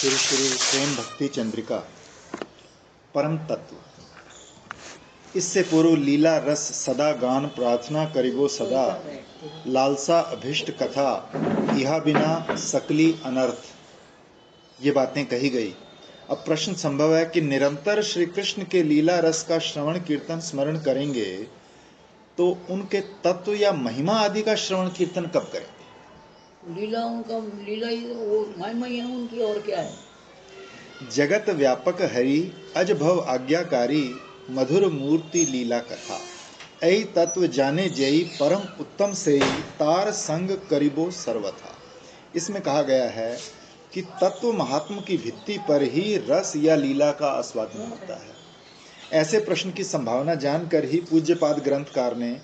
श्री श्री प्रेम भक्ति चंद्रिका परम तत्व। इससे पूर्व लीला रस सदा गान प्रार्थना करिबो सदा, लालसा अभिष्ट कथा इहा बिना सकली अनर्थ, ये बातें कही गई। अब प्रश्न संभव है कि निरंतर श्री कृष्ण के लीला रस का श्रवण कीर्तन स्मरण करेंगे तो उनके तत्व या महिमा आदि का श्रवण कीर्तन कब करेंगे? लीला उनका लीला ही वो महिमा ही है उनकी, और क्या है। जगत व्यापक हरि अज भव आज्ञाकारी, मधुर मूर्ति लीला कथा, ऐ तत्व जाने जई परम उत्तम से तार संग करिबो सर्वथा। इसमें कहा गया है कि तत्व महात्म की भित्ति पर ही रस या लीला का आस्वादन होता है। ऐसे प्रश्न की संभावना जानकर ही पूज्यपाद ग्रंथकार ने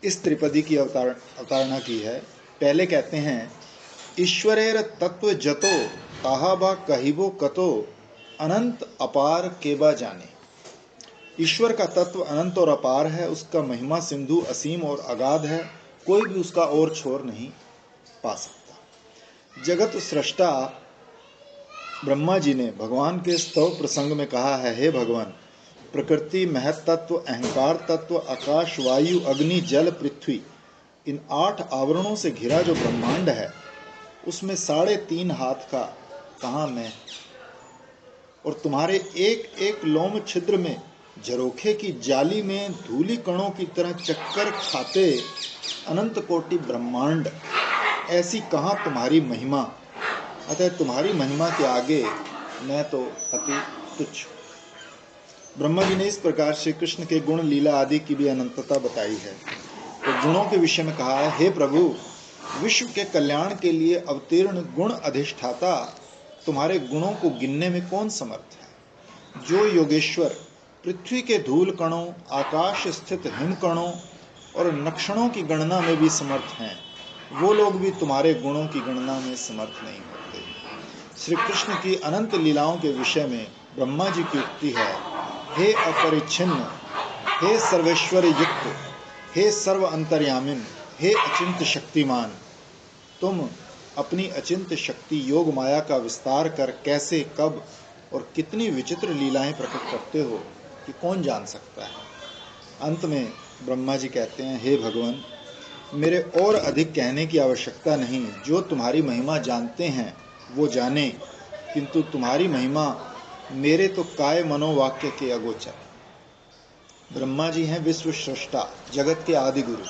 इस त्रिपदी की अवतारणा की है। पहले कहते हैं, ईश्वरेर तत्व जतो ताहा बा कहिबो कतो, अनंत अपार केबा जाने। ईश्वर का तत्व अनंत और अपार है, उसका महिमा सिंधु असीम और अगाध है, कोई भी उसका और छोर नहीं पा सकता। जगत सृष्टा ब्रह्मा जी ने भगवान के स्तव प्रसंग में कहा है, हे भगवान, प्रकृति, महत तत्व, अहंकार तत्व, आकाश, वायु, अग्नि, जल, पृथ्वी, इन 8 आवरणों से घिरा जो ब्रह्मांड है उसमें 3.5 हाथ का कहाँ मैं, और तुम्हारे एक एक लोम छिद्र में झरोखे की जाली में धूली कणों की तरह चक्कर खाते अनंत कोटि ब्रह्मांड, ऐसी कहाँ तुम्हारी महिमा। अतः तुम्हारी महिमा के आगे मैं तो अति तुच्छ। ब्रह्मा जी ने इस प्रकार श्री कृष्ण के गुण, लीला आदि की भी अनंतता बताई है। तो गुणों के विषय में कहा है, हे प्रभु, विश्व के कल्याण के लिए अवतीर्ण गुण अधिष्ठाता, तुम्हारे गुणों को गिनने में कौन समर्थ है। जो योगेश्वर पृथ्वी के धूल कणों, आकाश स्थित हिम कणों और नक्षणों की गणना में भी समर्थ हैं, वो लोग भी तुम्हारे गुणों की गणना में समर्थ नहीं होते। श्री कृष्ण की अनंत लीलाओं के विषय में ब्रह्मा जी की उक्ति है, हे अपरिच्छिन्न, हे सर्वेश्वर युक्त, हे सर्व अंतर्यामिन, हे अचिंत शक्तिमान, तुम अपनी अचिंत शक्ति योग माया का विस्तार कर कैसे, कब और कितनी विचित्र लीलाएं प्रकट करते हो कि कौन जान सकता है। अंत में ब्रह्मा जी कहते हैं, हे भगवान, मेरे और अधिक कहने की आवश्यकता नहीं। जो तुम्हारी महिमा जानते हैं वो जाने, किंतु तुम्हारी महिमा मेरे तो काय मनोवाक्य के अगोचर। ब्रह्मा जी हैं विश्व सृष्टा, जगत के आदि गुरु।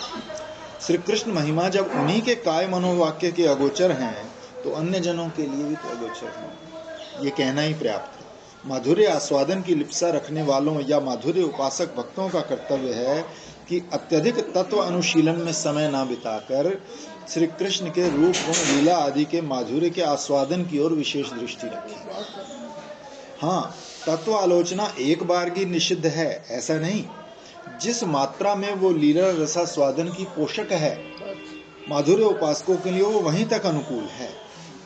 श्री कृष्ण महिमा जब उन्हीं के काय मनोवाक्य के अगोचर हैं तो अन्य जनों के लिए भी तो अगोचर हैं, ये कहना ही पर्याप्त है। माधुर्य आस्वादन की लिप्सा रखने वालों या माधुर्य उपासक भक्तों का कर्तव्य है कि अत्यधिक तत्व अनुशीलन में समय ना बिताकर श्री कृष्ण के रूप, गुण, लीला आदि के माधुर्य के आस्वादन की ओर विशेष दृष्टि रखें। हाँ, तत्व आलोचना एक बार की निषिद्ध है ऐसा नहीं। जिस मात्रा में वो लीला रसास्वादन की पोषक है, माधुर्य उपासकों के लिए वो वहीं तक अनुकूल है।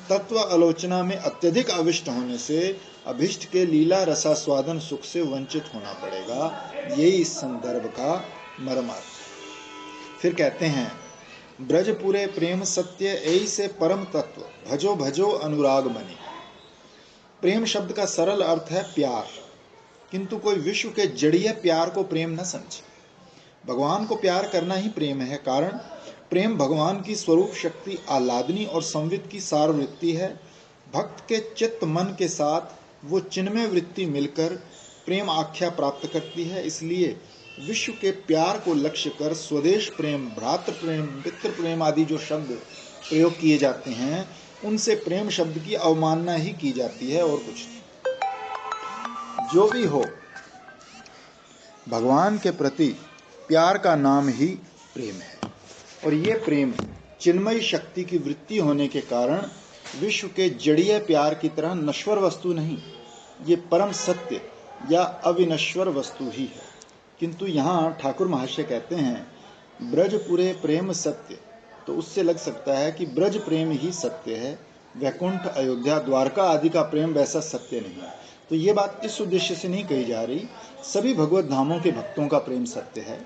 तत्व आलोचना में अत्यधिक अविष्ट होने से अभिष्ट के लीला रसास्वादन सुख से वंचित होना पड़ेगा। यही इस संदर्भ का मर्मार्थ। फिर कहते हैं, ब्रजपुरे प्रेम सत्य ऐसे परम तत्व, भजो भजो अनुराग मणि। प्रेम शब्द का सरल अर्थ है प्यार, किंतु कोई विश्व के जड़ीय प्यार को प्रेम न समझे। भगवान को प्यार करना ही प्रेम है। कारण प्रेम भगवान की स्वरूप शक्ति आह्लादनी और संवित की सार वृत्ति है। भक्त के चित्त मन के साथ वो चिन्मय वृत्ति मिलकर प्रेम आख्या प्राप्त करती है। इसलिए विश्व के प्यार को लक्ष्य कर स्वदेश प्रेम, भ्रातृ प्रेम, मित्र प्रेम आदि जो शब्द प्रयोग किए जाते हैं, उनसे प्रेम शब्द की अवमानना ही की जाती है और कुछ नहीं। जो भी हो, भगवान के प्रति प्यार का नाम ही प्रेम है, और ये प्रेम चिन्मयी शक्ति की वृत्ति होने के कारण विश्व के जड़ीय प्यार की तरह नश्वर वस्तु नहीं, ये परम सत्य या अविनश्वर वस्तु ही है। किंतु यहाँ ठाकुर महाशय कहते हैं, ब्रजपुरे प्रेम सत्य, तो उससे लग सकता है कि ब्रज प्रेम ही सत्य है, वैकुंठ, अयोध्या, द्वारका आदि का प्रेम वैसा सत्य नहीं। तो ये बात इस उद्देश्य से नहीं कही जा रही। सभी भगवत धामों के भक्तों का प्रेम सत्य है।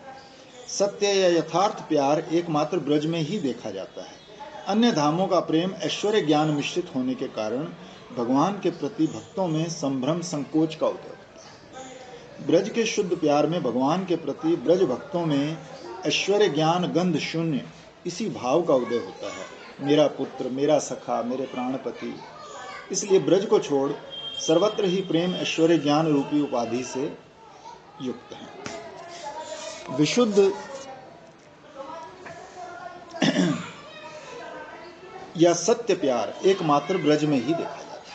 सत्य या यथार्थ प्यार एकमात्र ब्रज में ही देखा जाता है। अन्य धामों का प्रेम ऐश्वर्य ज्ञान मिश्रित होने के कारण भगवान के प्रति भक्तों में संभ्रम संकोच का उदय होता है। ब्रज के शुद्ध प्यार में भगवान के प्रति ब्रज भक्तों में ऐश्वर्य ज्ञान गंध शून्य इसी भाव का उदय होता है, मेरा पुत्र, मेरा सखा, मेरे प्राणपति। इसलिए ब्रज को छोड़ सर्वत्र ही प्रेम ऐश्वर्य ज्ञान रूपी उपाधि से युक्त है। विशुद्ध या सत्य प्यार एकमात्र ब्रज में ही देखा जाता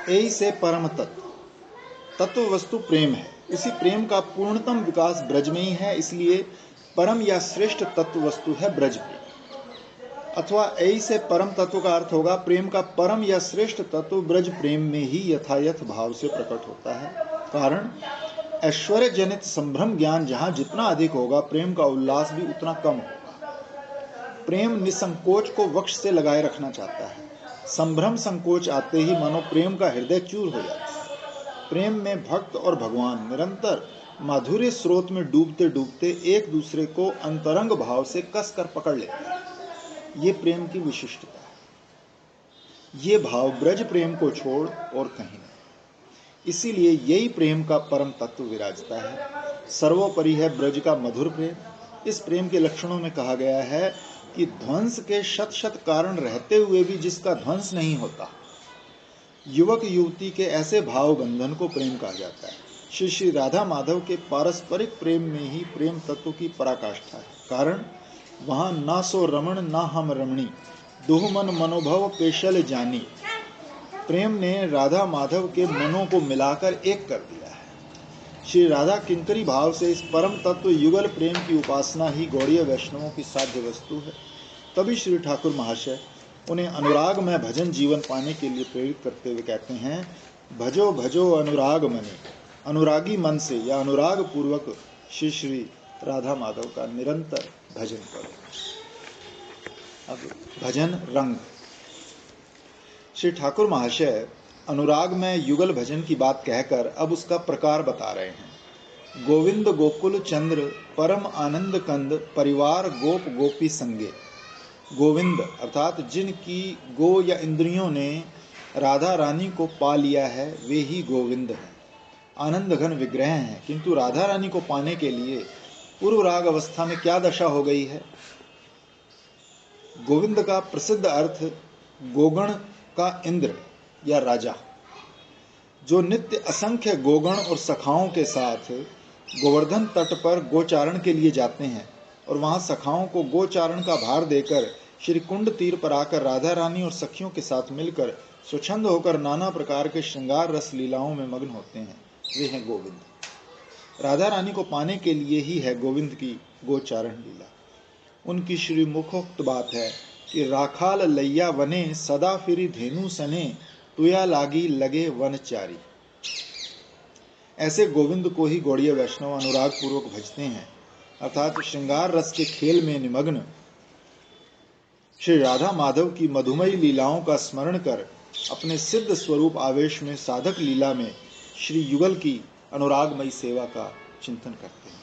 है। यही से परम तत्व वस्तु प्रेम है। इसी प्रेम का पूर्णतम विकास ब्रज में ही है। इसलिए परम या श्रेष्ठ तत्व वस्तु है ब्रज प्रेम, अथवा यही से परम तत्व का अर्थ होगा प्रेम का परम या श्रेष्ठ तत्व ब्रज प्रेम में ही यथायथ भाव से प्रकट होता है। कारण ऐश्वर्य जनित संभ्रम ज्ञान जहां जितना अधिक होगा, प्रेम का उल्लास भी उतना कम होगा। प्रेम निसंकोच को वक्ष से लगाए रखना चाहता है। संभ्रम संकोच आते ही मानो प्रेम का हृदय चूर हो जाता है। प्रेम में भक्त और भगवान निरंतर माधुर्य स्रोत में डूबते डूबते एक दूसरे को अंतरंग भाव से कसकर पकड़ लेते हैं। ये प्रेम की विशिष्टता है। ये भाव ब्रज प्रेम को छोड़ और कहीं नहीं। इसीलिए यही प्रेम का परम तत्व विराजता है। सर्वोपरि है ब्रज का मधुर प्रेम। इस प्रेम के लक्षणों में कहा गया है कि ध्वंस के शत शत कारण रहते हुए भी जिसका ध्वंस नहीं होता, युवक युवती के ऐसे भाव बंधन को प्रेम कहा जाता है। श्री श्री राधा माधव के पारस्परिक प्रेम में ही प्रेम तत्व की पराकाष्ठा है। कारण वहां ना सो रमण ना हम रमणी, दोह मन मनोभव पेशल जानी। प्रेम ने राधा माधव के मनों को मिलाकर एक कर दिया है। श्री राधा किंकरी भाव से इस परम तत्व युगल प्रेम की उपासना ही गौड़ीय वैष्णवों की साध्य वस्तु है। तभी श्री ठाकुर महाशय उन्हें अनुराग में भजन जीवन पाने के लिए प्रेरित करते हुए कहते हैं, भजो भजो अनुराग मने, अनुरागी मन से या अनुराग पूर्वक श्री श्री राधा माधव का निरंतर भजन करो। अब भजन रंग। श्री ठाकुर महाशय अनुराग में युगल भजन की बात कहकर अब उसका प्रकार बता रहे हैं। गोविंद गोकुल चंद्र परम आनंद कंद परिवार गोप गोपी संगे। गोविंद अर्थात जिनकी गो या इंद्रियों ने राधा रानी को पा लिया है वे ही गोविंद हैं, आनंद घन विग्रह हैं। किंतु राधा रानी को पाने के लिए पूर्व राग अवस्था में क्या दशा हो गई है? गोविंद का प्रसिद्ध अर्थ गोगण का इंद्र या राजा, जो नित्य असंख्य गोगण और सखाओं के साथ गोवर्धन तट पर गोचारण के लिए जाते हैं और वहां सखाओं को गोचारण का भार देकर श्री कुंड तीर पर आकर राधा रानी और सखियों के साथ मिलकर स्वच्छंद होकर नाना प्रकार के श्रृंगार रस लीलाओं में मग्न होते हैं, वे हैं गोविंद। राधा रानी को पाने के लिए ही है गोविंद की गोचारण लीला। उनकी श्री मुखोक्त बात है कि राखाल लैया वने सदा फिरी धेनु सने, तुया लागी लगे वनचारी। ऐसे गोविंद को ही गौड़ीय वैष्णव अनुराग पूर्वक भजते हैं, अर्थात श्रृंगार रस के खेल में निमग्न श्री राधा माधव की मधुमयी लीलाओं का स्मरण कर अपने सिद्ध स्वरूप आवेश में साधक लीला में श्री युगल की अनुरागमयी सेवा का चिंतन करते हैं।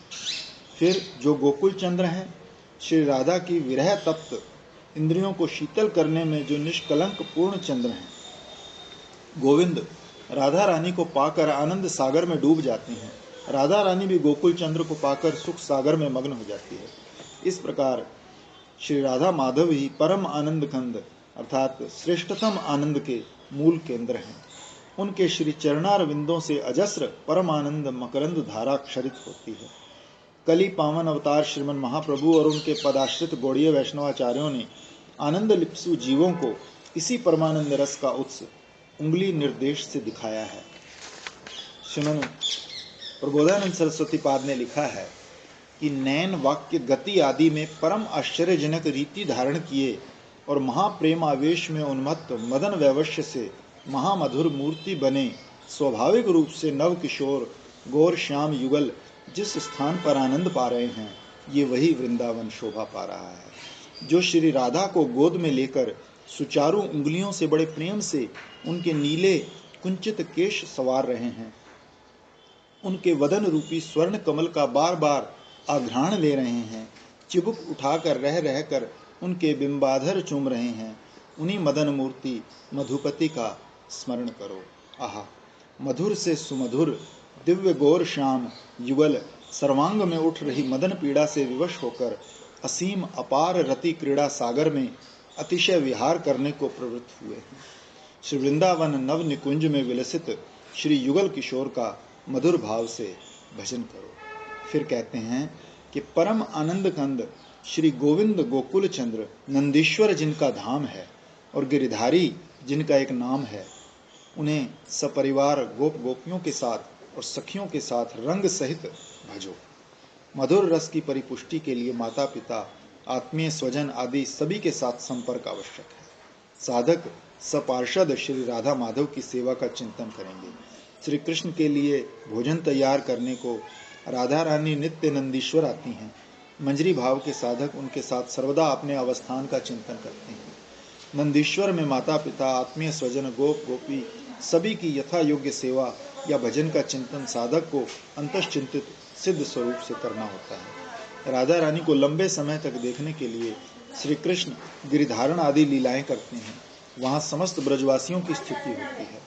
फिर जो गोकुल चंद्र हैं, श्री राधा की विरह तप्त इंद्रियों को शीतल करने में जो निष्कलंक पूर्ण चंद्र हैं, गोविंद राधा रानी को पाकर आनंद सागर में डूब जाती हैं। राधा रानी भी गोकुल चंद्र को पाकर सुख सागर में मग्न हो जाती है। इस प्रकार श्री राधा माधव ही परम आनंद कंद अर्थात श्रेष्ठतम आनंद के मूल केंद्र हैं। उनके श्री चरणार विंदों से अजस्र परम आनंद मकरंद धारा क्षरित होती है। कली पावन अवतार श्रीमन महाप्रभु और उनके पदाश्रित गौड़ीय वैष्णवाचार्यों ने आनंद लिप्सु जीवों को इसी परमानंद रस का उत्स उंगली निर्देश से दिखाया है। श्रीमन प्रबोधानंद सरस्वती पाद ने लिखा है कि नैन वाक्य गति आदि में परम आश्चर्यजनक रीति धारण किए और महाप्रेम आवेश में उन्मत्त मदन वैवश्य से महामधुर मूर्ति बने स्वाभाविक रूप से नव किशोर गौर श्याम युगल जिस स्थान पर आनंद पा रहे हैं, ये वही वृंदावन शोभा पा रहा है। जो श्री राधा को गोद में लेकर सुचारू उंगलियों से बड़े प्रेम से उनके नीले कुंचित केश सवार रहे हैं, उनके वदन रूपी स्वर्ण कमल का बार बार आघ्राण ले रहे हैं, चिबुक उठाकर रह रहकर उनके बिंबाधर चूम रहे हैं, उन्हीं मदन मूर्ति मधुपति का स्मरण करो। आहा, मधुर से सुमधुर दिव्य गौर श्याम युगल सर्वांग में उठ रही मदन पीड़ा से विवश होकर असीम अपार रति क्रीड़ा सागर में अतिशय विहार करने को प्रवृत्त हुए हैं। श्री वृंदावन नव निकुंज में विलसित श्री युगल किशोर का मधुर भाव से भजन करो। फिर कहते हैं कि परम आनंद कंद श्री गोविंद गोकुल चंद्र नंदीश्वर जिनका धाम है और गिरिधारी जिनका एक नाम है, उन्हें सपरिवार गोप गोपियों के साथ और सखियों के साथ रंग सहित भजो। मधुर रस की परिपुष्टि के लिए माता पिता, आत्मीय स्वजन आदि सभी के साथ संपर्क आवश्यक है। साधक सपार्षद श्री राधा माधव की सेवा का चिंतन करेंगे। श्री कृष्ण के लिए भोजन तैयार करने को राधा रानी नित्य नंदीश्वर आती हैं। मंजरी भाव के साधक उनके साथ सर्वदा अपने अवस्थान का चिंतन करते हैं। नंदीश्वर में माता पिता, आत्मीय स्वजन, गोप गोपी सभी की यथा योग्य सेवा या भजन का चिंतन साधक को अंतश्चिंतित सिद्ध स्वरूप से करना होता है। राधा रानी को लंबे समय तक देखने के लिए श्री कृष्ण गिरिधारण आदि लीलाएं करते हैं। वहाँ समस्त ब्रजवासियों की स्थिति होती है।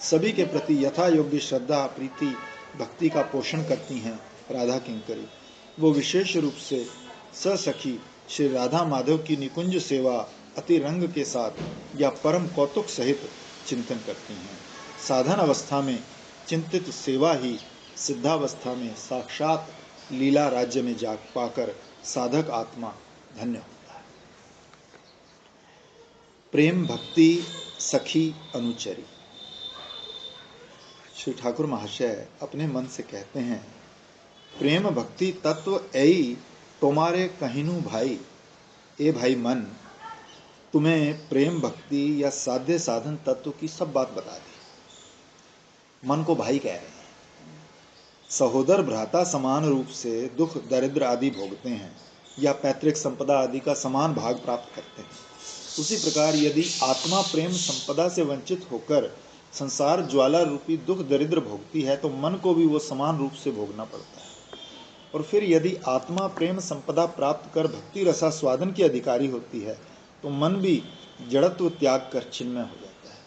सभी के प्रति यथा योग्य श्रद्धा, प्रीति, भक्ति का पोषण करती हैं राधा किंकरी। वो विशेष रूप से ससखी श्री राधा माधव की निकुंज सेवा अति रंग के साथ या परम कौतुक सहित चिंतन करती हैं। साधन अवस्था में चिंतित सेवा ही सिद्धावस्था में साक्षात लीला राज्य में जा पाकर साधक आत्मा धन्य होता है। प्रेम भक्ति सखी अनुचरी। श्री ठाकुर महाशय अपने मन से कहते हैं, प्रेम भक्ति तत्व ऐ तुम्हारे कहिनु भाई। ए भाई मन, तुम्हें प्रेम भक्ति या साध्य साधन तत्व की सब बात बता दी। मन को भाई कह रहे हैं। सहोदर भ्राता समान रूप से दुख दरिद्र आदि भोगते हैं या पैतृक संपदा आदि का समान भाग प्राप्त करते हैं, उसी प्रकार यदि आत्मा प्रेम संपदा से वंचित होकर संसार ज्वाला रूपी दुख दरिद्र भोगती है तो मन को भी वो समान रूप से भोगना पड़ता है। और फिर यदि आत्मा प्रेम संपदा प्राप्त कर भक्ति रसा स्वादन की अधिकारी होती है तो मन भी जड़त्व त्याग कर चिन्मय हो जाता है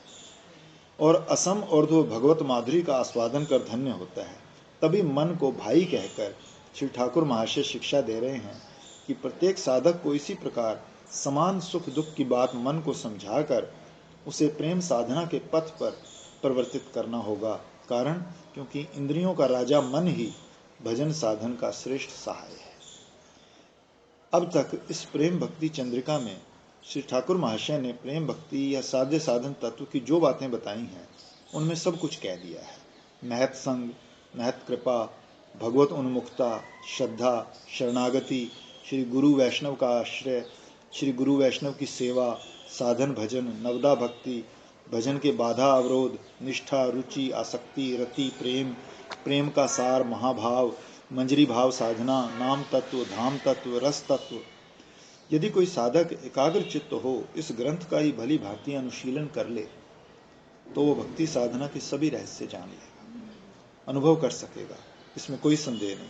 और असम ऊर्ध्व भगवत माधुरी का आस्वादन कर धन्य होता है। तभी मन को भाई कहकर श्री ठाकुर महाशय शिक्षा दे रहे हैं कि प्रत्येक साधक को इसी प्रकार समान सुख दुख की बात मन को समझाकर उसे प्रेम साधना के पथ पर परिवर्तित करना होगा। कारण क्योंकि इंद्रियों का राजा मन ही भजन साधन का श्रेष्ठ सहाय है। अब तक इस प्रेम भक्ति चंद्रिका में श्री ठाकुर महाशय ने प्रेम भक्ति या साध्य साधन तत्व की जो बातें बताई हैं उनमें सब कुछ कह दिया है। महत संग, महत कृपा, भगवत उन्मुखता, श्रद्धा, शरणागति, श्री गुरु वैष्णव का आश्रय, श्री गुरु वैष्णव की सेवा, साधन भजन, नवदा भक्ति, भजन के बाधा अवरोध, निष्ठा, रुचि, आसक्ति, रति, प्रेम, प्रेम का सार, महाभाव, मंजरी भाव साधना, नाम तत्व, धाम तत्व, रस तत्व। यदि कोई साधक एकाग्र चित्त हो इस ग्रंथ का ही भली भांति अनुशीलन कर ले तो वो भक्ति साधना के सभी रहस्य जान लेगा, अनुभव कर सकेगा, इसमें कोई संदेह नहीं।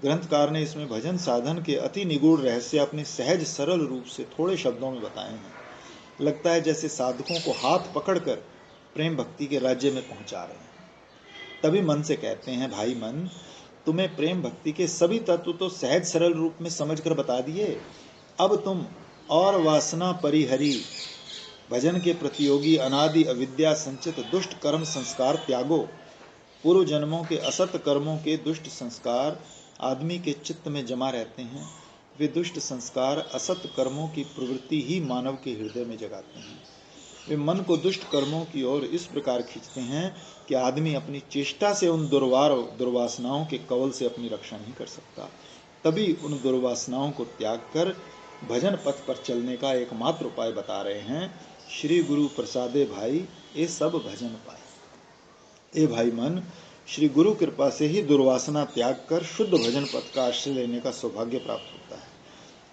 ग्रंथकार ने इसमें भजन साधन के अति निगूढ़ रहस्य अपने सहज सरल रूप से थोड़े शब्दों में बताए हैं। लगता है जैसे साधकों को हाथ पकड़कर प्रेम भक्ति के राज्य में पहुंचा रहे हैं। तभी मन से कहते हैं, भाई मन, तुम्हें प्रेम भक्ति के सभी तत्व तो सहज सरल रूप में समझकर बता दिए। अब तुम और वासना परिहरी भजन के प्रतियोगी अनादि अविद्या संचित दुष्ट कर्म संस्कार त्यागो। पूर्व जन्मों के असत कर्मों के दुष्ट संस्कार आदमी के चित्त में जमा रहते हैं। वे दुष्ट संस्कार असत कर्मों की प्रवृत्ति ही मानव के हृदय में जगाते हैं। वे मन को दुष्ट कर्मों की ओर इस प्रकार खींचते हैं कि आदमी अपनी चेष्टा से उन दुर्वासनाओं के कवल से अपनी रक्षा नहीं कर सकता। तभी उन दुर्वासनाओं को त्याग कर भजन पथ पर चलने का एकमात्र उपाय बता रहे हैं। श्री गुरु प्रसादे भाई ये सब भजन पाए। ए भाई मन, श्री गुरु कृपा से ही दुर्वासना त्याग कर शुद्ध भजन पथ का आश्रय लेने का सौभाग्य प्राप्त होता है।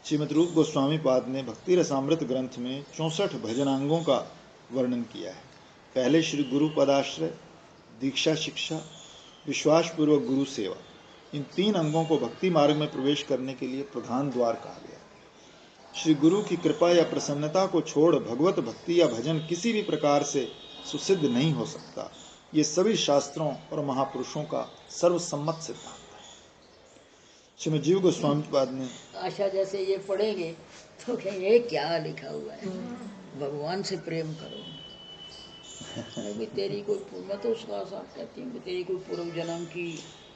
श्रीमद रूप गोस्वामी पाद ने भक्ति रसामृत ग्रंथ में 64 भजनांगों का वर्णन किया है। पहले श्री गुरु पदाश्रय, दीक्षा शिक्षा, विश्वास पूर्वक गुरु सेवा, इन 3 अंगों को भक्ति मार्ग में प्रवेश करने के लिए प्रधान द्वार कहा गया। श्री गुरु की कृपा या प्रसन्नता को छोड़ भगवत भक्ति या भजन किसी भी प्रकार से सुसिद्ध नहीं हो सकता। ये सभी शास्त्रों और महापुरुषों का सर्वसम्मत सिद्धांत है। श्रीमद जीव गोस्वामी पाद ने आशा जैसे ये पढ़ेंगे तो कहेंगे ये क्या लिखा हुआ है, भगवान से प्रेम करो। मैं तेरी कोई, मैं तो उसका साथ कहती हूँ कि तेरी कोई पूर्व जन्म की,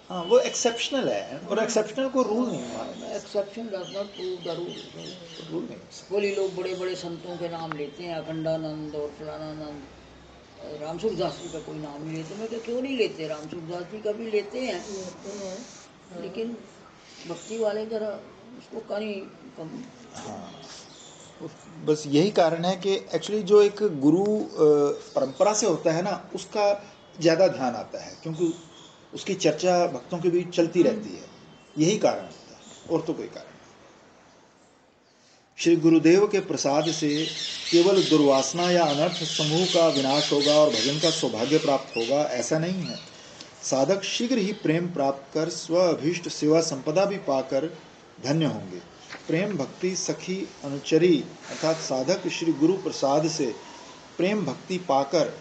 हाँ वो एक्सेप्शनल है, और एक्सेप्शनल को रूल नहीं माना, exception does not prove the rule. Rule नहीं। बोली लोग बड़े बड़े संतों के नाम लेते हैं, अखंडानंद और फलानानंद, राम सूरदास जी का कोई नाम नहीं लेते। मैं क्या क्यों नहीं लेते, राम सूरदास जी का भी लेते हैं, लेकिन भक्ति वाले जरा उसको कहीं कम। हाँ बस यही कारण है कि एक्चुअली जो एक गुरु परंपरा से होता है ना, उसका ज़्यादा ध्यान आता है, क्योंकि उसकी चर्चा भक्तों के बीच चलती रहती है। यही कारण होता है, और तो कोई कारण नहीं। श्री गुरुदेव के प्रसाद से केवल दुर्वासना या अनर्थ समूह का विनाश होगा और भजन का सौभाग्य प्राप्त होगा, ऐसा नहीं है। साधक शीघ्र ही प्रेम प्राप्त कर स्व अभीष्ट सेवा संपदा भी पाकर धन्य होंगे। प्रेम भक्ति सखी अनुचरी अर्थात साधक श्री गुरु प्रसाद से प्रेम भक्ति पाकर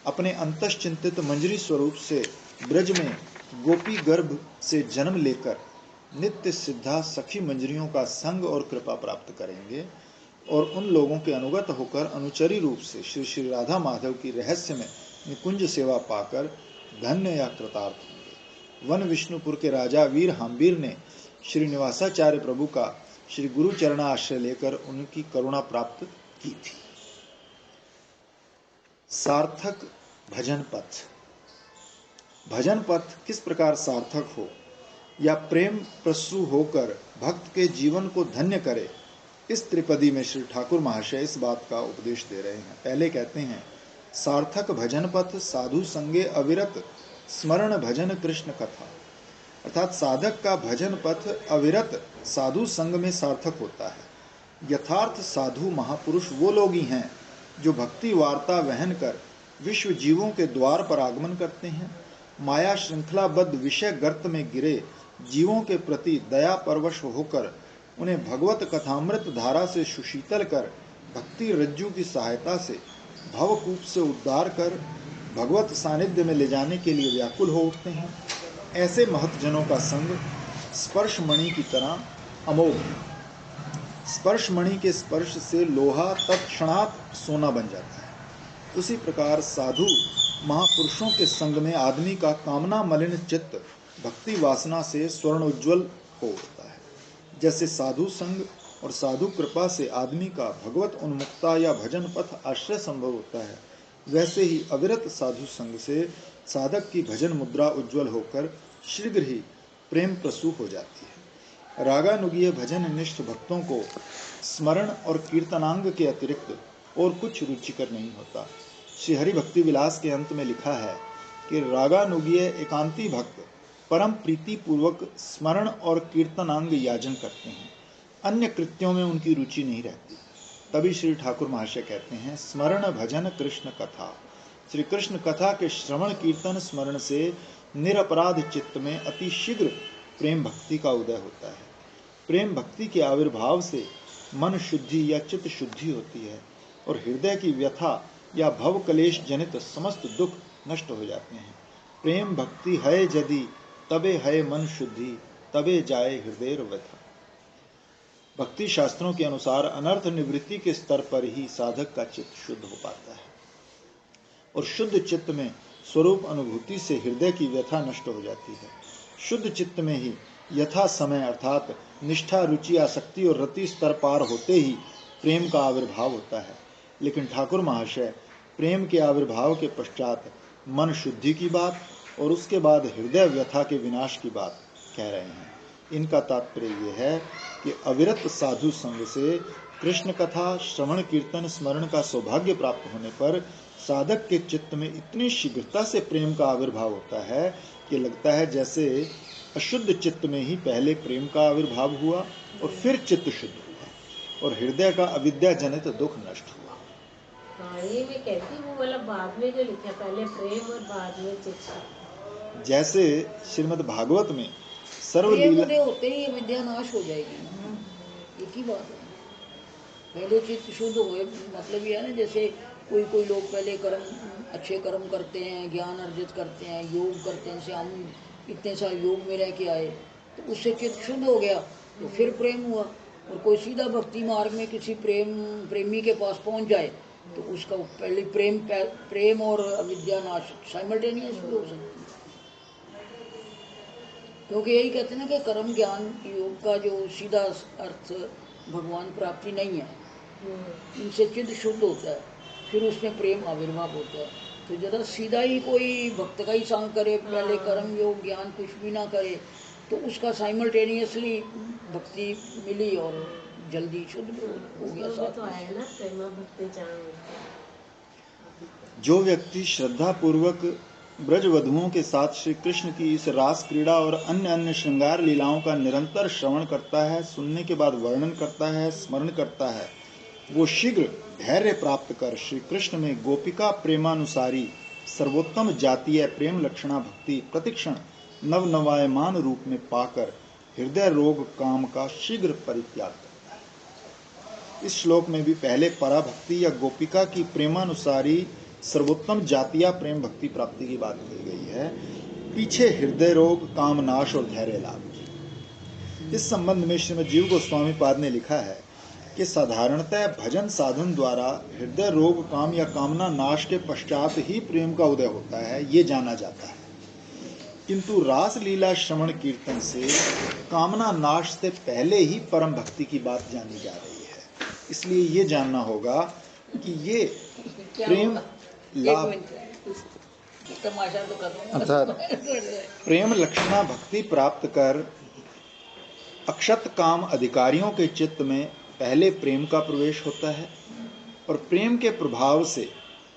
अपने अंतश्चिंतित मंजरी स्वरूप से ब्रज में गोपी गर्भ से जन्म लेकर नित्य सिद्धा सखी मंजरियों का संग और कृपा प्राप्त करेंगे, और उन लोगों के अनुगत होकर अनुचरी रूप से श्री श्री राधा माधव की रहस्य में निकुंज सेवा पाकर धन्य या कृतार्थ होंगे। वन विष्णुपुर के राजा वीर हाम्बीर ने श्रीनिवासाचार्य प्रभु का श्री गुरु चरण आश्रय लेकर उनकी करुणा प्राप्त की थी। सार्थक भजन पथ। भजन पथ किस प्रकार सार्थक हो या प्रेम प्रसू होकर भक्त के जीवन को धन्य करे, इस त्रिपदी में श्री ठाकुर महाशय इस बात का उपदेश दे रहे हैं। पहले कहते हैं सार्थक भजन पथ साधु संगे अविरत स्मरण भजन कृष्ण कथा, अर्थात साधक का भजन पथ अविरत साधु संग में सार्थक होता है। यथार्थ साधु महापुरुष वो लोग ही हैं जो भक्ति वार्ता वहन कर विश्व जीवों के द्वार पर आगमन करते हैं। माया श्रृंखलाबद्ध विषय गर्त में गिरे जीवों के प्रति दया परवश होकर उन्हें भगवत कथामृत धारा से सुशीतल कर भक्ति रज्जु की सहायता से भवकूप से उद्धार कर भगवत सानिध्य में ले जाने के लिए व्याकुल हो उठते हैं। ऐसे महतजनों का संग स्पर्श मणि की तरह अमोघ है। स्पर्श मणि के स्पर्श से लोहा तत्क्षणात सोना बन जाता है। उसी प्रकार साधु महापुरुषों के संग में आदमी का कामना मलिन चित्त भक्ति वासना से स्वर्ण उज्ज्वल हो उठता है। जैसे साधु संग और साधु कृपा से आदमी का भगवत उन्मुक्ता या भजन पथ आश्रय संभव होता है, वैसे ही अविरत साधु संग से साधक की भजन मुद्रा उज्ज्वल होकर शीघ्र ही प्रेम प्रसूप हो जाती है। रागानुगीय भजन निष्ठ भक्तों को स्मरण और कीर्तनांग के अतिरिक्त और कुछ रुचिकर नहीं होता। श्री हरि भक्ति विलास के अंत में लिखा है कि रागानुगीय एकांती भक्त परम प्रीति पूर्वक स्मरण और कीर्तनांग याजन करते हैं, अन्य कृत्यों में उनकी रुचि नहीं रहती। तभी श्री ठाकुर महाशय कहते हैं स्मरण भजन कृष्ण कथा। श्री कृष्ण कथा के श्रवण कीर्तन स्मरण से निरपराध चित्त में अति शीघ्र प्रेम भक्ति का उदय होता है। प्रेम भक्ति के आविर्भाव से मन शुद्धि या चित्त शुद्धि होती है और हृदय की व्यथा या भव कलेश जनित समस्त दुख नष्ट हो जाते हैं। प्रेम भक्ति है यदि तबे है मन शुद्धि, तबे जाए हृदय व्यथा। भक्ति शास्त्रों के अनुसार अनर्थ निवृत्ति के स्तर पर ही साधक का चित्त शुद्ध हो पाता है और शुद्ध चित्त में स्वरूप अनुभूति से हृदय की व्यथा नष्ट हो जाती है। शुद्ध चित्त में ही यथा समय अर्थात निष्ठा रुचि आसक्ति और रति स्तर पार होते ही प्रेम का आविर्भाव होता है। लेकिन ठाकुर महाशय प्रेम के आविर्भाव के पश्चात मन शुद्धि की बात और उसके बाद हृदय व्यथा के विनाश की बात कह रहे हैं। इनका तात्पर्य यह है कि अविरत साधु संग से कृष्ण कथा श्रवण कीर्तन स्मरण का सौभाग्य प्राप्त होने पर साधक के चित्त में इतनी शीघ्रता से प्रेम का आविर्भाव होता है कि लगता है जैसे अशुद्ध चित्त में ही पहले प्रेम का आविर्भाव हुआ और फिर चित्त शुद्ध हुआ और हृदय का अविद्या जनित दुख नष्ट हुआ। हाँ, ये मैं कहती हूँ मतलब बाद में जो लिखा पहले प्रेम और बाद में चित्त। जैसे श्रीमद् भागवत में प्रेम सर्वलीला उदय होते ही विद्या नाश हो जाएगी, एक ही बात है। पहले चित्त शुद्ध हुए मतलब ये है ना, जैसे कोई कोई लोग पहले कर्म, अच्छे कर्म करते हैं, ज्ञान अर्जित करते हैं, योग करते हैं, जैसे हम इतने साल योग में रह के आए तो उससे चित्त शुद्ध हो गया तो फिर प्रेम हुआ। और कोई सीधा भक्ति मार्ग में किसी प्रेमी के पास पहुंच जाए तो उसका पहले प्रेम और अविद्या नाश साइमल्टेनियस हो सकती है। क्योंकि यही कहते हैं ना कि कर्म ज्ञान योग का जो सीधा अर्थ भगवान प्राप्ति नहीं है, इनसे चित्त शुद्ध होता है, फिर उसमें प्रेम आविर्भाव होता है। तो जरा सीधा ही कोई भक्त का ही संग करे, पहले कर्म योग ज्ञान कुछ भी ना करे, तो उसका साइमल्टेनियसली भक्ति मिली और जल्दी शुद्ध हो गया साथ तो आया ना प्रेम भक्ति जान। जो व्यक्ति श्रद्धा पूर्वक ब्रजवधुओं के साथ श्री कृष्ण की इस रास क्रीड़ा और अन्य अन्य श्रृंगार लीलाओं का निरंतर श्रवण करता है, सुनने के बाद वर्णन करता है, स्मरण करता है, वो शीघ्र धैर्य प्राप्त कर श्री कृष्ण में गोपिका प्रेमानुसारी सर्वोत्तम जातीय प्रेम लक्षणा भक्ति प्रतिक्षण नवनवायमान रूप में पाकर हृदय रोग काम का शीघ्र परित्याग करता है। इस श्लोक में भी पहले पराभक्ति या गोपिका की प्रेमानुसारी सर्वोत्तम जातीय प्रेम भक्ति प्राप्ति की बात की गई है, पीछे हृदय रोग काम नाश और धैर्य लाभ। इस संबंध में श्रीमद् जीव गोस्वामी पाद ने लिखा है कि साधारणतः भजन साधन द्वारा हृदय रोग काम या कामना नाश के पश्चात ही प्रेम का उदय होता है, ये जाना जाता है। किंतु रास लीला श्रवण कीर्तन से कामना नाश से पहले ही परम भक्ति की बात जानी जा रही है। इसलिए ये जानना होगा कि ये प्रेम लाभ अर्थात प्रेम लक्षणा भक्ति प्राप्त कर अक्षत काम अधिकारियों के चित्त में पहले प्रेम का प्रवेश होता है और प्रेम के प्रभाव से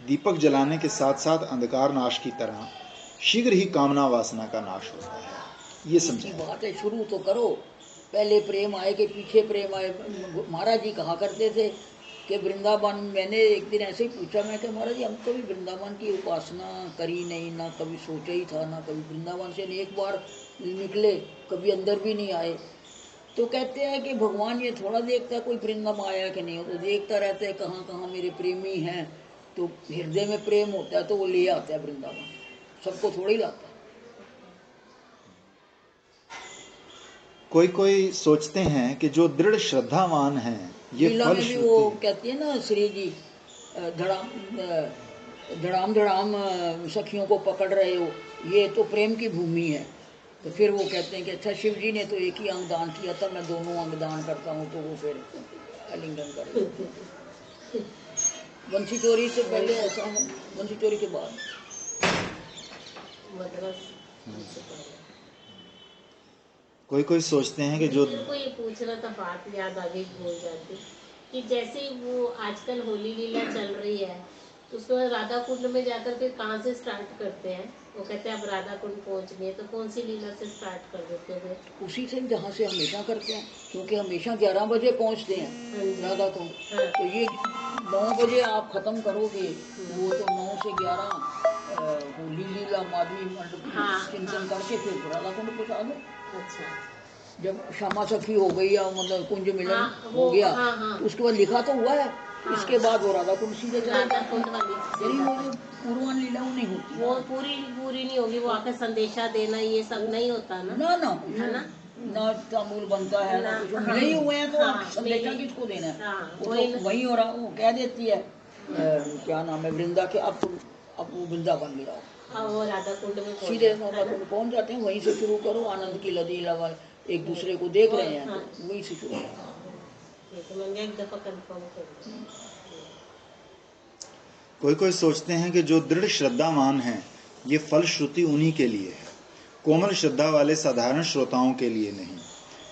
दीपक जलाने के साथ साथ अंधकार नाश की तरह शीघ्र ही कामना वासना का नाश होता है। ये समझी बात है, शुरू तो करो, पहले प्रेम आए कि पीछे प्रेम आए। महाराज जी कहा करते थे कि वृंदावन, मैंने एक दिन ऐसे ही पूछा, मैं कि महाराज जी हम कभी वृंदावन की उपासना करी नहीं, ना कभी सोचा ही था, ना कभी वृंदावन से एक बार निकले, कभी अंदर भी नहीं आए। तो कहते हैं कि भगवान ये थोड़ा देखता है कोई वृंदावन आया कि नहीं, तो देखता रहता है कहाँ कहाँ मेरे प्रेमी हैं, तो हृदय में प्रेम होता है तो वो ले आता है वृंदावन, सबको थोड़ा ही लाता है। कोई कोई सोचते हैं कि जो दृढ़ श्रद्धावान हैं ये फल में भी वो कहती है ना श्री जी, धड़ाम धड़ाम सखियों को पकड़ रहे हो, ये तो प्रेम की भूमि है। तो फिर वो कहते हैं कि अच्छा शिव जी ने तो एक ही अंग दान किया था, मैं दोनों अंग दान करता हूँ, तो वो फिर आलिंगन कर देते हैं। बंसी चोरी से पहले ऐसा है, बंसी चोरी के बाद कोई कोई सोचते हैं कि जो को ये पूछ रहा था, बात याद आ गई, भूल जाती कि जैसे वो आजकल होली लीला चल रही है तो उसके बाद राधा कुंड में जाकर के कहाँ से स्टार्ट करते हैं? वो कहते हैं अब राधा कुंड पहुँचनी है, तो कौन सी लीला से स्टार्ट कर देते हैं? उसी से जहाँ से हमेशा करते हैं, क्योंकि हमेशा 11 बजे पहुँचते हैं राधा कुंड। तो ये 9 बजे आप खत्म करोगे, वो तो 9 से 11 होली लीला माधवी मंडप चिंतन करके फिर राधा कुंड पहुँचा दो। अच्छा, जब श्यामा सखी हो गई या मतलब कुंज मिलन हो गया, तो उसके बाद लिखा तो हुआ है, इसके बाद वो राधा कुंड सीधे चले राधा कुंड वाली वो जो पूर्वान लीला वो नहीं होती, वो पूरी नहीं होगी, वो आकर संदेशा देना ये सब नहीं होता ना। ना ना है ना, ना तामूल बनता है ना कुछ, नहीं हुए हैं तो आप संदेशा किसको देना है? वो तो वही हो रहा, वो कह देती है क्या नाम है वृंदा के, अब वो वृंदावन ले आओ, वो राधा कुंड में सीधे राधा कुंड पहुंच जाते हैं। वहीं से शुरू करो, आनंद की लदी लगा, एक दूसरे को देख रहे हैं तो वहीं से शुरू करो। एक दफा कंफर्म कर। कोई कोई सोचते हैं कि जो दृढ़ श्रद्धावान हैं ये फल श्रुति उन्हीं के लिए है, कोमल श्रद्धा वाले साधारण श्रोताओं के लिए नहीं।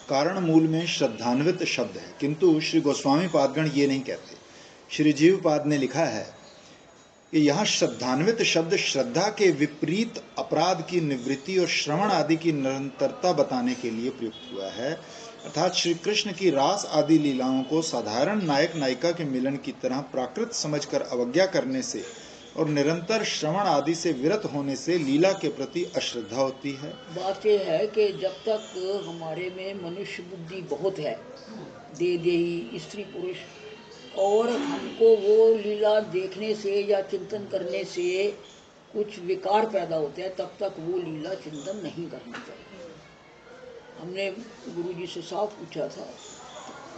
कारण मूल में श्रद्धान्वित शब्द है, किंतु श्री गोस्वामी पादगण ये नहीं कहते। श्री जीव पाद ने लिखा है कि यहाँ श्रद्धान्वित शब्द श्रद्धा के विपरीत अपराध की निवृत्ति और श्रवण आदि की निरंतरता बताने के लिए प्रयुक्त हुआ है। अर्थात श्री कृष्ण की रास आदि लीलाओं को साधारण नायक नायिका के मिलन की तरह प्राकृत समझकर अवज्ञा करने से और निरंतर श्रवण आदि से विरत होने से लीला के प्रति अश्रद्धा होती है। बात यह है कि जब तक हमारे में मनुष्य बुद्धि बहुत है, देही स्त्री पुरुष और हमको वो लीला देखने से या चिंतन करने से कुछ विकार पैदा होते हैं, तब तक वो लीला चिंतन नहीं करनी चाहिए। हमने गुरुजी से साफ पूछा था,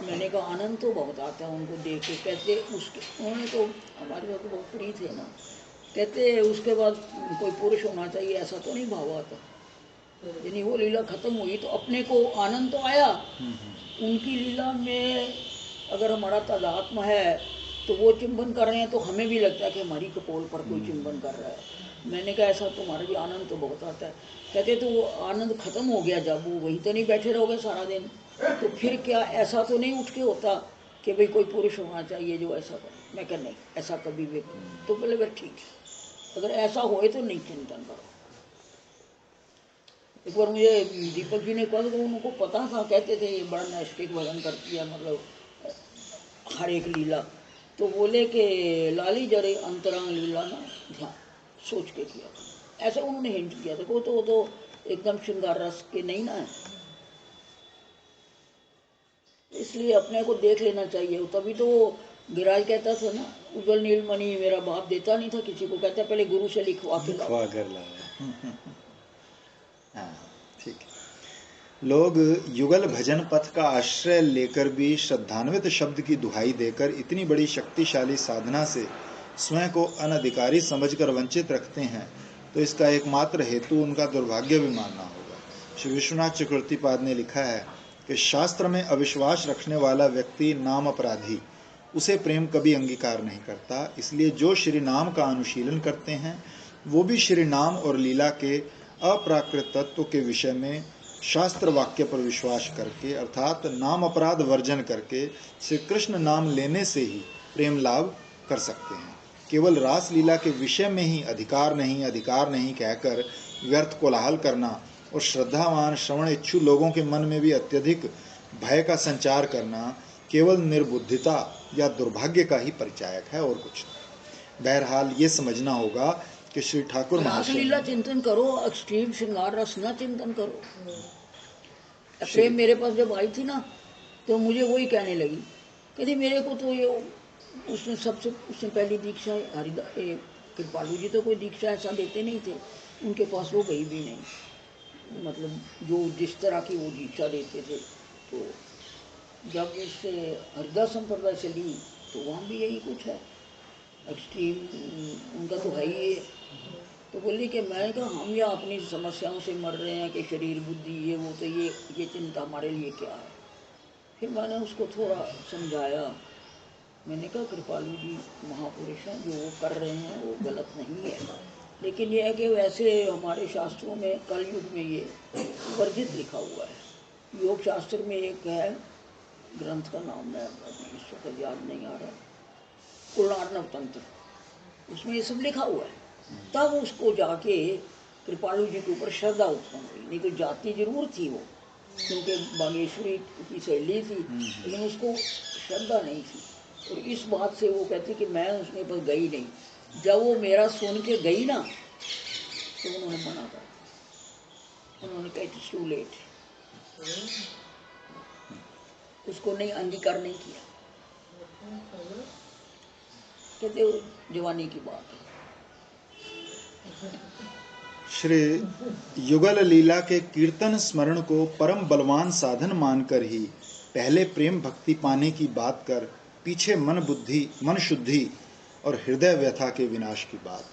मैंने कहा आनंद तो बहुत आता है उनको देख के। कहते उसके, उन्होंने तो हमारे साथ तो बहुत प्रीत है ना, कहते उसके बाद कोई पुरुष होना चाहिए ऐसा तो नहीं भाव आता। यानी वो लीला खत्म हुई तो अपने को आनंद तो आया, उनकी लीला में अगर हमारा तादात्म्य है तो वो चिंबन कर रहे हैं तो हमें भी लगता है कि हमारी कपोल पर कोई चिंबन कर रहा है। मैंने कहा ऐसा तुम्हारा भी आनंद तो बहुत आता है। कहते तो वो आनंद खत्म हो गया जब वो वहीं तो नहीं बैठे रहोगे सारा दिन, तो फिर क्या ऐसा तो नहीं उठ के होता कि भाई कोई पुरुष होना चाहिए जो ऐसा करे। मैं कह नहीं, ऐसा कभी भी। तो बोले भाई ठीक है, अगर ऐसा होए तो नहीं चिंतन करो। एक बार मुझे दीपक जी ने कहा तो उनको पता था, कहते थे ये बड़ा नैष्ठिक भजन करती है, मतलब हर एक लीला। तो बोले कि लाली जरे अंतरंग लीला ना ध्यान सोच के किया, ऐसा उन्होंने हिंट किया था। वो तो एकदम श्रृंगार रस के नहीं ना है, इसलिए अपने को देख लेना चाहिए। तभी तो गिराज कहता था ना, उज्जवल नीलमणि मेरा बाप देता नहीं था किसी को, कहता पहले गुरु से लिखवा के लाओ। हाँ, ठीक है। लोग युगल भजन पथ का आश्रय लेकर भी श्रद्धान्वित शब्द की दुहाई देकर इतनी बड़ी शक्तिशाली साधना से स्वयं को अनधिकारी समझकर वंचित रखते हैं, तो इसका एकमात्र हेतु उनका दुर्भाग्य भी मानना होगा। श्री विश्वनाथ चक्रवर्तीपाद ने लिखा है कि शास्त्र में अविश्वास रखने वाला व्यक्ति नाम अपराधी, उसे प्रेम कभी अंगीकार नहीं करता। इसलिए जो श्री नाम का अनुशीलन करते हैं वो भी श्री नाम और लीला के अप्राकृत तत्व के विषय में शास्त्र वाक्य पर विश्वास करके, अर्थात नाम अपराध वर्जन करके श्री कृष्ण नाम लेने से ही प्रेम लाभ कर सकते हैं। केवल रास लीला के विषय में ही अधिकार नहीं कहकर व्यर्थ कोलाहल करना और श्रद्धावान श्रवण इच्छु लोगों के मन में भी अत्यधिक भय का संचार करना केवल निर्बुद्धिता या दुर्भाग्य का ही परिचायक है और कुछ नहीं। बहरहाल ये समझना होगा कि श्री ठाकुर रासलीला चिंतन करो, एक्सट्रीम श्रृंगार रस न चिंतन करो। प्रेम मेरे पास जब आई थी ना तो मुझे वही कहने लगी, कहती मेरे को तो ये उसने पहली दीक्षा कृपालू जी तो कोई दीक्षा ऐसा देते नहीं थे, उनके पास वो गई भी नहीं, मतलब जो जिस तरह की वो दीक्षा देते थे। तो जब इससे हरिदास संप्रदाय से ली तो वहाँ भी यही कुछ है, एक्सट्रीम उनका तो है ही है। तो बोली कि मैं कहा हम या अपनी समस्याओं से मर रहे हैं कि शरीर बुद्धि ये वो, तो ये चिंता हमारे लिए क्या है। फिर मैंने उसको थोड़ा समझाया, मैंने कहा कृपालू जी महापुरुष हैं, जो वो कर रहे हैं वो गलत नहीं है, लेकिन ये है कि वैसे हमारे शास्त्रों में कलयुग में ये वर्जित लिखा हुआ है। योग शास्त्र में एक है ग्रंथ का नाम मैं अभी इस वक्त याद नहीं आ रहा, पूर्णार्णव तंत्र, उसमें ये सब लिखा हुआ है। तब उसको जाके कृपालू जी के ऊपर श्रद्धा उत्पन्न हुई, नहीं तो जाति जरूर थी वो, क्योंकि बागेश्वरी की सहेली थी, लेकिन उसको श्रद्धा नहीं थी। और इस बात से वो कहती कि मैं उसके पास गई नहीं। जब वो मेरा सुन के गई ना तो उन्होंने मना कर, उन्होंने कहा इट्स टू लेट, उसको नहीं अंगीकार नहीं किया। कहते जवानी की बात है। श्री युगल लीला के कीर्तन स्मरण को परम बलवान साधन मानकर ही पहले प्रेम भक्ति पाने की बात कर पीछे मन शुद्धि और हृदय व्यथा के विनाश की बात।